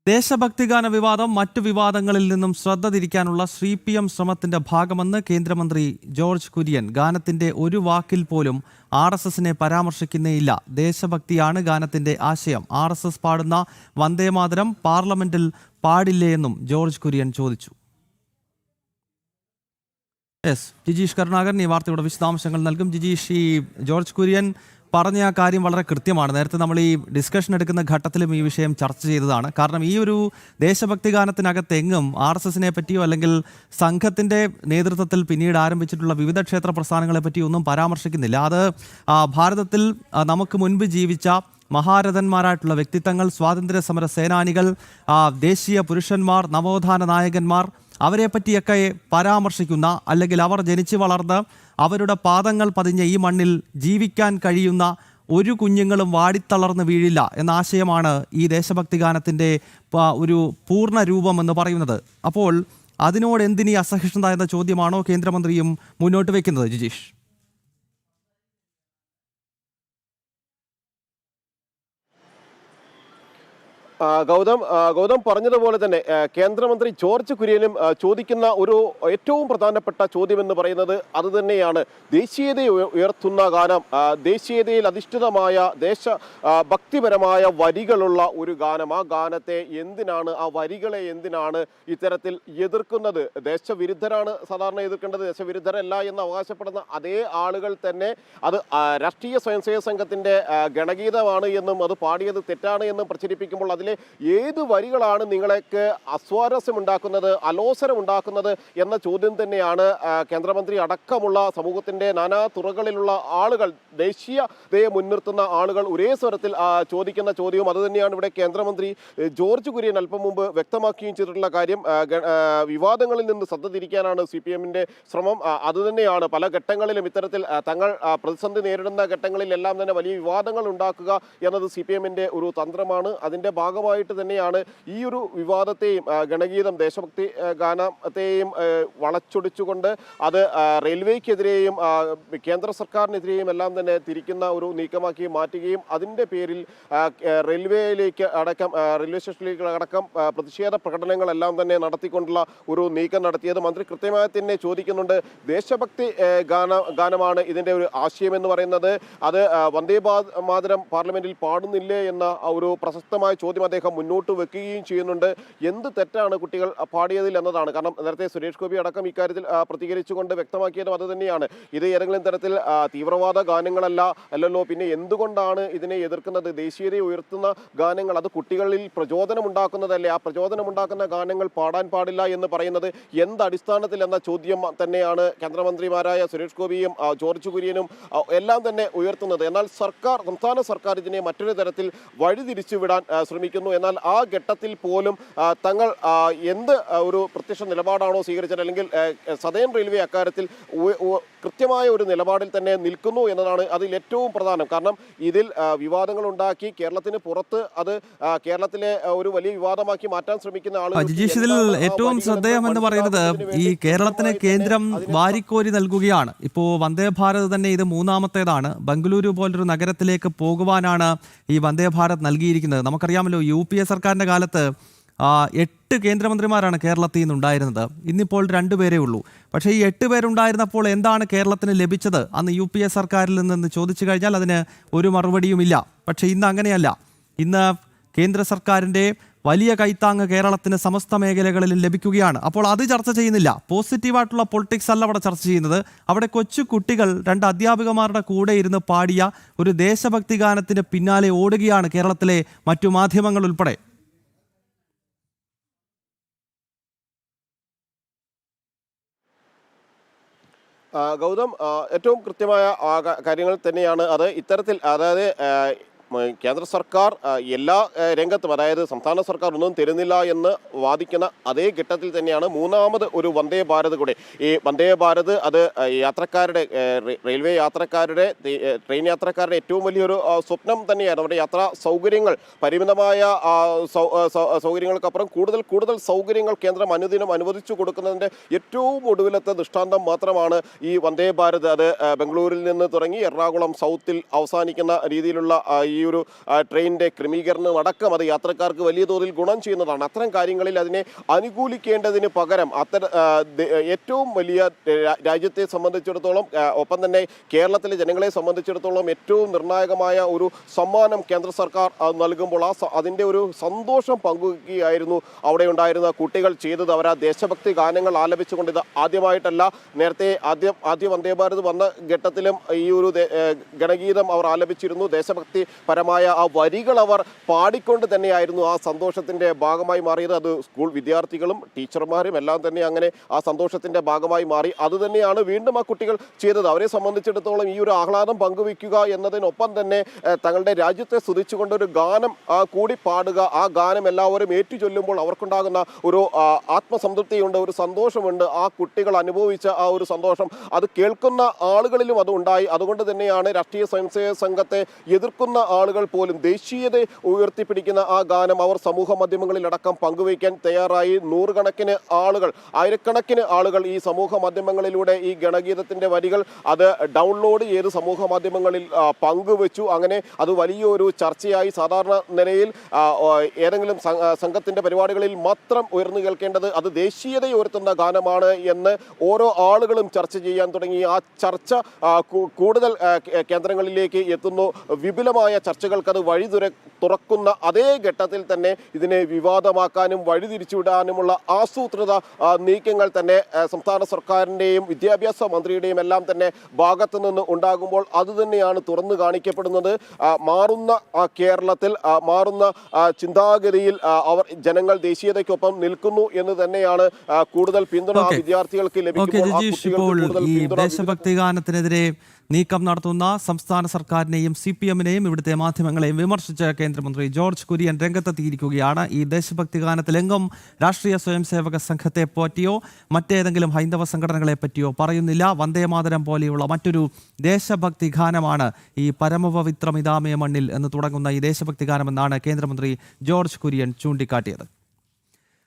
ദേശഭക്തിഗാന വിവാദം മറ്റു വിവാദങ്ങളിൽ നിന്നും ശ്രദ്ധ തിരിക്കാനുള്ള CPM ശ്രമത്തിന്റെ ഭാഗമെന്ന് കേന്ദ്രമന്ത്രി ജോർജ് കുര്യൻ. ഗാനത്തിന്റെ ഒരു വാക്കിൽ പോലും RSSനെ പരാമർശിക്കുന്നേയില്ല. ദേശഭക്തിയാണ് ഗാനത്തിന്റെ ആശയം. RSS പാടുന്ന വന്ദേമാതരം പാർലമെന്റിൽ പാടില്ലേ എന്നും ജോർജ് കുര്യൻ ചോദിച്ചു. ജിജീഷ് കരുണാകരൻ ഈ വാർത്തയുടെ വിശദാംശങ്ങൾ നൽകും. ജിജീഷ്, ഈ ജോർജ് കുര്യൻ പറഞ്ഞ ആ കാര്യം വളരെ കൃത്യമാണ്. നേരത്തെ നമ്മൾ ഈ ഡിസ്കഷൻ എടുക്കുന്ന ഘട്ടത്തിലും ഈ വിഷയം ചർച്ച ചെയ്തതാണ്. കാരണം ഈ ഒരു ദേശഭക്തി ഗാനത്തിനകത്ത് എങ്ങും RSSനെ പറ്റിയോ അല്ലെങ്കിൽ സംഘത്തിൻ്റെ നേതൃത്വത്തിൽ പിന്നീട് ആരംഭിച്ചിട്ടുള്ള വിവിധ ക്ഷേത്ര പ്രസ്ഥാനങ്ങളെ പറ്റിയോ ഒന്നും പരാമർശിക്കുന്നില്ല. അത് ഭാരതത്തിൽ നമുക്ക് മുൻപ് ജീവിച്ച മഹാരഥന്മാരായിട്ടുള്ള വ്യക്തിത്വങ്ങൾ, സ്വാതന്ത്ര്യ സമര സേനാനികൾ, ദേശീയ പുരുഷന്മാർ, നവോത്ഥാന നായകന്മാർ, അവരെ പറ്റിയൊക്കെ പരാമർശിക്കുന്ന അല്ലെങ്കിൽ അവർ ജനിച്ചു വളർന്ന് അവരുടെ പാദങ്ങൾ പതിഞ്ഞ ഈ മണ്ണിൽ ജീവിക്കാൻ കഴിയുന്ന ഒരു കുഞ്ഞുങ്ങളും വാടിത്തളർന്ന് വീഴില്ല എന്ന ആശയമാണ് ഈ ദേശഭക്തി ഗാനത്തിൻ്റെ ഒരു പൂർണ്ണ രൂപം എന്ന് പറയുന്നത്. അപ്പോൾ അതിനോട് എന്തിനീ അസഹിഷ്ണുത എന്ന ചോദ്യമാണോ കേന്ദ്രമന്ത്രിയും മുന്നോട്ട് വയ്ക്കുന്നത്? ജിജീഷ്, ഗൗതം പറഞ്ഞതുപോലെ തന്നെ കേന്ദ്രമന്ത്രി ജോർജ് കുര്യനും ചോദിക്കുന്ന ഒരു ഏറ്റവും പ്രധാനപ്പെട്ട ചോദ്യമെന്ന് പറയുന്നത് അതുതന്നെയാണ്. ദേശീയതയെ ഉയർത്തുന്ന ഗാനം, ദേശീയതയിൽ അധിഷ്ഠിതമായ ഭക്തിപരമായ വരികളുള്ള ഒരു ഗാനം. ആ ഗാനത്തെ എന്തിനാണ്, ആ വരികളെ എന്തിനാണ് ഇത്തരത്തിൽ എതിർക്കുന്നത്? ദേശവിരുദ്ധരാണ് സാധാരണ എതിർക്കേണ്ടത്. ദേശവിരുദ്ധരല്ല എന്ന് അവകാശപ്പെടുന്ന അതേ ആളുകൾ തന്നെ അത് രാഷ്ട്രീയ സ്വയംസേവക സംഘത്തിന്റെ ഗണഗീതമാണ് എന്നും അത് പാടിയത് തെറ്റാണ് എന്നും പ്രചരിപ്പിക്കുമ്പോൾ അതിലെ ഏത് വരികളാണ് നിങ്ങൾക്ക് അസ്വാരസ്യമുണ്ടാക്കുന്നത്, അലോസരമുണ്ടാക്കുന്നത് എന്ന ചോദ്യം തന്നെയാണ് കേന്ദ്രമന്ത്രി അടക്കമുള്ള സമൂഹത്തിന്റെ നാനാ തുറകളിലുള്ള ആളുകൾ, ദേശീയതയെ മുൻനിർത്തുന്ന ആളുകൾ ഒരേ സ്വരത്തിൽ ചോദിക്കുന്ന ചോദ്യവും അതുതന്നെയാണ് ഇവിടെ കേന്ദ്രമന്ത്രി ജോർജ് കുര്യൻ അല്പം മുമ്പ് വ്യക്തമാക്കുകയും ചെയ്തിട്ടുള്ള കാര്യം. വിവാദങ്ങളിൽ നിന്ന് ശ്രദ്ധ തിരിക്കാനാണ് CPMന്റെ ശ്രമം. അതുതന്നെയാണ് പല ഘട്ടങ്ങളിലും ഇത്തരത്തിൽ തങ്ങൾ പ്രതിസന്ധി നേരിടുന്ന ഘട്ടങ്ങളിലെല്ലാം തന്നെ വലിയ വിവാദങ്ങൾ ഉണ്ടാക്കുക എന്നത് CPMന്റെ ഒരു തന്ത്രമാണ്. അതിന്റെ ഭാഗമായിട്ട് തന്നെയാണ് ഈ ഒരു വിവാദത്തെയും ഗണഗീതം ദേശഭക്തി ഗാനത്തെയും വളച്ചൊടിച്ചുകൊണ്ട് അത് റെയിൽവേക്കെതിരെയും കേന്ദ്ര സർക്കാരിനെതിരെയും എല്ലാം തന്നെ തിരിക്കുന്ന ഒരു നീക്കമാക്കി മാറ്റുകയും അതിൻ്റെ പേരിൽ റെയിൽവേയിലേക്ക് അടക്കം, റെയിൽവേ സ്റ്റേഷനിലേക്ക് അടക്കം പ്രതിഷേധ പ്രകടനങ്ങളെല്ലാം തന്നെ നടത്തിക്കൊണ്ടുള്ള ഒരു നീക്കം നടത്തിയത് മന്ത്രി കൃത്യമായി തന്നെ ചോദിക്കുന്നുണ്ട്. ദേശഭക്തി ഗാനമാണ് ഇതിൻ്റെ ഒരു ആശയം എന്ന് പറയുന്നത്. അത് വന്ദേ മാതരം പാർലമെന്റിൽ പാടുന്നില്ലേ എന്ന ഒരു പ്രസക്തമായ ചോദ്യം അദ്ദേഹം മുന്നോട്ട് വെക്കുകയും ചെയ്യുന്നുണ്ട്. എന്ത് തെറ്റാണ് കുട്ടികൾ പാടിയതിൽ എന്നതാണ്. കാരണം നേരത്തെ സുരേഷ് ഗോപി അടക്കം ഇക്കാര്യത്തിൽ പ്രതികരിച്ചുകൊണ്ട് വ്യക്തമാക്കിയതും അത് തന്നെയാണ്. ഇത് ഏതെങ്കിലും തരത്തിൽ തീവ്രവാദ അല്ലല്ലോ, പിന്നെ എന്തുകൊണ്ടാണ് ഇതിനെ എതിർക്കുന്നത്? ദേശീയതയെ ഉയർത്തുന്ന ഗാനങ്ങൾ അത് കുട്ടികളിൽ പ്രചോദനം ഉണ്ടാക്കുന്നതല്ലേ? ആ പ്രചോദനം ഉണ്ടാക്കുന്ന ഗാനങ്ങൾ പാടാൻ പാടില്ല എന്ന് പറയുന്നത് എന്ത് അടിസ്ഥാനത്തിൽ എന്ന ചോദ്യം തന്നെയാണ് കേന്ദ്രമന്ത്രിമാരായ സുരേഷ് ഗോപിയും ജോർജ് കുര്യനും എല്ലാം തന്നെ ഉയർത്തുന്നത്. എന്നാൽ സംസ്ഥാന സർക്കാർ ഇതിനെ മറ്റൊരു തരത്തിൽ വഴിതിരിച്ചു വിടാൻ ശ്രമിക്കുന്നു. എന്നാൽ ആ ഘട്ടത്തിൽ പോലും തങ്ങൾ എന്ത് ഒരു പ്രത്യക്ഷ നിലപാടാണോ സ്വീകരിച്ചത്, അല്ലെങ്കിൽ സദേൺ റെയിൽവേ അക്കാര്യത്തിൽ കൃത്യമായ ഒരു നിലപാടിൽ തന്നെ നിൽക്കുന്നു എന്നതാണ് അതിൽ ഏറ്റവും പ്രധാനം. കാരണം ഇതിൽ വിവാദങ്ങൾ ഉണ്ടാക്കി കേരളത്തിന് പുറത്ത് അത് കേരളത്തിലെ ഒരു വലിയ വിവാദമാക്കി മാറ്റാൻ ശ്രമിക്കുന്ന ആളുകൾ. ഇതിൽ ഏറ്റവും ശ്രദ്ധേയം എന്ന് പറയുന്നത് ഈ കേരളത്തിന് കേന്ദ്രം വാരിക്കോരി നൽകുകയാണ്. ഇപ്പോൾ വന്ദേ ഭാരത് തന്നെ ഇത് മൂന്നാമത്തേതാണ്. ബംഗളൂരു പോലൊരു നഗരത്തിലേക്ക് പോകുവാനാണ് ഈ വന്ദേ ഭാരത് നൽകിയിരിക്കുന്നത്. നമുക്കറിയാമല്ലോ, UPA സർക്കാരിൻ്റെ കാലത്ത് 8 കേന്ദ്രമന്ത്രിമാരാണ് കേരളത്തിൽ നിന്നുണ്ടായിരുന്നത്. ഇന്നിപ്പോൾ 2 പേരേ ഉള്ളൂ. പക്ഷേ ഈ 8 പേരുണ്ടായിരുന്നപ്പോൾ എന്താണ് കേരളത്തിന് ലഭിച്ചത് അന്ന് UPA സർക്കാരിൽ നിന്ന് ചോദിച്ചു കഴിഞ്ഞാൽ അതിന് ഒരു മറുപടിയുമില്ല. പക്ഷേ ഇന്ന് അങ്ങനെയല്ല. ഇന്ന് കേന്ദ്ര സർക്കാരിൻ്റെ വലിയ കൈത്താങ്ങ് കേരളത്തിന് സമസ്ത മേഖലകളിലും ലഭിക്കുകയാണ്. അപ്പോൾ അത് ചർച്ച ചെയ്യുന്നില്ല. പോസിറ്റീവായിട്ടുള്ള പൊളിറ്റിക്സ് അല്ല അവിടെ ചർച്ച ചെയ്യുന്നത്. അവിടെ കൊച്ചു കുട്ടികൾ 2 അധ്യാപികമാരുടെ കൂടെ ഇരുന്ന് പാടിയ ഒരു ദേശഭക്തി ഗാനത്തിന് പിന്നാലെ ഓടുകയാണ് കേരളത്തിലെ മറ്റു മാധ്യമങ്ങൾ ഉൾപ്പെടെ. ഗൗതം, ഏറ്റവും കൃത്യമായ കാര്യങ്ങൾ തന്നെയാണ് അത്. ഇത്തരത്തിൽ അതായത് കേന്ദ്ര സർക്കാർ എല്ലാ രംഗത്തും, അതായത് സംസ്ഥാന സർക്കാർ ഒന്നും തരുന്നില്ല എന്ന് വാദിക്കുന്ന അതേ ഘട്ടത്തിൽ തന്നെയാണ് മൂന്നാമത് ഒരു വന്ദേ ഭാരത് കൂടെ. ഈ വന്ദേ ഭാരത് അത് യാത്രക്കാരുടെ, റെയിൽവേ യാത്രക്കാരുടെ, ട്രെയിൻ യാത്രക്കാരുടെ ഏറ്റവും വലിയൊരു സ്വപ്നം തന്നെയാണ്. അവരുടെ യാത്രാ സൗകര്യങ്ങൾ, പരിമിതമായ സൗകര്യങ്ങൾക്കപ്പുറം കൂടുതൽ സൗകര്യങ്ങൾ കേന്ദ്രം അനുദിനം അനുവദിച്ചു കൊടുക്കുന്നതിൻ്റെ ഏറ്റവും ഒടുവിലത്തെ ദൃഷ്ടാന്തം മാത്രമാണ് ഈ വന്ദേ ഭാരത്. അത് ബംഗളൂരിൽ നിന്ന് തുടങ്ങി എറണാകുളം സൗത്തിൽ അവസാനിക്കുന്ന രീതിയിലുള്ള ഈ ഒരു ട്രെയിനിൻ്റെ ക്രമീകരണം അടക്കം അത് യാത്രക്കാർക്ക് വലിയ തോതിൽ ഗുണം ചെയ്യുന്നതാണ്. അത്തരം കാര്യങ്ങളിൽ അതിനെ അനുകൂലിക്കേണ്ടതിന് പകരം ഏറ്റവും വലിയ രാജ്യത്തെ സംബന്ധിച്ചിടത്തോളം ഒപ്പം തന്നെ കേരളത്തിലെ ജനങ്ങളെ സംബന്ധിച്ചിടത്തോളം ഏറ്റവും നിർണായകമായ ഒരു സമ്മാനം കേന്ദ്ര സർക്കാർ നൽകുമ്പോൾ അതിൻ്റെ ഒരു സന്തോഷം പങ്കുവയ്ക്കുകയായിരുന്നു അവിടെ ഉണ്ടായിരുന്ന കുട്ടികൾ ചെയ്തത്. അവർ ആ ദേശഭക്തി ഗാനങ്ങൾ ആലപിച്ചുകൊണ്ട്, ഇത് ആദ്യമായിട്ടല്ല, നേരത്തെ ആദ്യ വന്ദേ ഭാരത് വന്ന ഘട്ടത്തിലും ഈ ഒരു ഗണഗീതം അവർ ആലപിച്ചിരുന്നു. ദേശഭക്തി പരമായ ആ വരികൾ അവർ പാടിക്കൊണ്ട് തന്നെയായിരുന്നു ആ സന്തോഷത്തിൻ്റെ ഭാഗമായി മാറിയത്. അത് സ്കൂൾ വിദ്യാർത്ഥികളും ടീച്ചർമാരും എല്ലാം തന്നെ അങ്ങനെ ആ സന്തോഷത്തിൻ്റെ ഭാഗമായി മാറി. അതുതന്നെയാണ് വീണ്ടും ആ കുട്ടികൾ ചെയ്തത്. അവരെ സംബന്ധിച്ചിടത്തോളം ഈ ഒരു ആഹ്ലാദം പങ്കുവയ്ക്കുക എന്നതിനൊപ്പം തന്നെ തങ്ങളുടെ രാജ്യത്തെ സ്തുതിച്ചുകൊണ്ടൊരു ഗാനം കൂടി പാടുക, ആ ഗാനം എല്ലാവരും ഏറ്റുചൊല്ലുമ്പോൾ അവർക്കുണ്ടാകുന്ന ഒരു ആത്മസംതൃപ്തിയുണ്ട്, ഒരു സന്തോഷമുണ്ട്. ആ കുട്ടികൾ അനുഭവിച്ച ആ ഒരു സന്തോഷം അത് കേൾക്കുന്ന ആളുകളിലും അത് ഉണ്ടായി. അതുകൊണ്ട് തന്നെയാണ് രാഷ്ട്രീയ സ്വയംസേവക സംഘത്തെ എതിർക്കുന്ന ആളുകൾ പോലും ദേശീയത ഉയർത്തിപ്പിടിക്കുന്ന ആ ഗാനം അവർ സമൂഹ മാധ്യമങ്ങളിലടക്കം പങ്കുവയ്ക്കാൻ തയ്യാറായി. നൂറുകണക്കിന് ആളുകൾ, ആയിരക്കണക്കിന് ആളുകൾ ഈ സമൂഹ മാധ്യമങ്ങളിലൂടെ ഈ ഗണഗീതത്തിൻ്റെ വരികൾ അത് ഡൗൺലോഡ് ചെയ്ത് സമൂഹ മാധ്യമങ്ങളിൽ പങ്കുവച്ചു. അങ്ങനെ അത് വലിയൊരു ചർച്ചയായി. സാധാരണ നിലയിൽ ഏതെങ്കിലും സംഘത്തിൻ്റെ പരിപാടികളിൽ മാത്രം ഉയർന്നു കേൾക്കേണ്ടത് അത് ദേശീയത ഉയർത്തുന്ന ഗാനമാണ് എന്ന് ഓരോ ആളുകളും ചർച്ച ചെയ്യാൻ തുടങ്ങി. ആ ചർച്ച കൂടുതൽ കേന്ദ്രങ്ങളിലേക്ക് എത്തുന്നു. വിപുലമായ ചർച്ചകൾക്ക് അത് വഴി തുറക്കുന്ന അതേ ഘട്ടത്തിൽ തന്നെ ഇതിനെ വിവാദമാക്കാനും വഴിതിരിച്ചുവിടാനുമുള്ള ആസൂത്രിത നീക്കങ്ങൾ തന്നെ സംസ്ഥാന സർക്കാരിൻ്റെയും വിദ്യാഭ്യാസ മന്ത്രിയുടെയും എല്ലാം തന്നെ ഭാഗത്തു നിന്ന് ഉണ്ടാകുമ്പോൾ അതുതന്നെയാണ് തുറന്നു കാണിക്കപ്പെടുന്നത്. മാറുന്ന കേരളത്തിൽ, മാറുന്ന ചിന്താഗതിയിൽ ജനങ്ങൾ ദേശീയതയ്ക്കൊപ്പം നിൽക്കുന്നു എന്ന് തന്നെയാണ് കൂടുതൽ പിന്തുണ വിദ്യാർത്ഥികൾക്ക് ലഭിക്കുമ്പോൾ ഈ ദേശഭക്തി ഗാനത്തിനെതിരെ നീക്കം നടത്തുന്ന സംസ്ഥാന സർക്കാരിനെയും CPM-നെയും ഇവിടുത്തെ മാധ്യമങ്ങളെയും വിമർശിച്ച കേന്ദ്രമന്ത്രി ജോർജ് കുര്യൻ രംഗത്തെത്തിയിരിക്കുകയാണ്. ഈ ദേശഭക്തി ഗാനത്തിലെങ്കും രാഷ്ട്രീയ സ്വയംസേവക സംഘത്തെ പറ്റിയോ മറ്റേതെങ്കിലും ഹൈന്ദവ സംഘടനകളെ പറ്റിയോ പറയുന്നില്ല. വന്ദേമാതരം പോലെയുള്ള മറ്റൊരു ദേശഭക്തി ഗാനമാണ് ഈ പരമപവിത്രമിതാമയ മണ്ണിൽ എന്ന് തുടങ്ങുന്ന ഈ ദേശഭക്തി ഗാനമെന്നാണ് കേന്ദ്രമന്ത്രി ജോർജ് കുര്യൻ ചൂണ്ടിക്കാട്ടിയത്.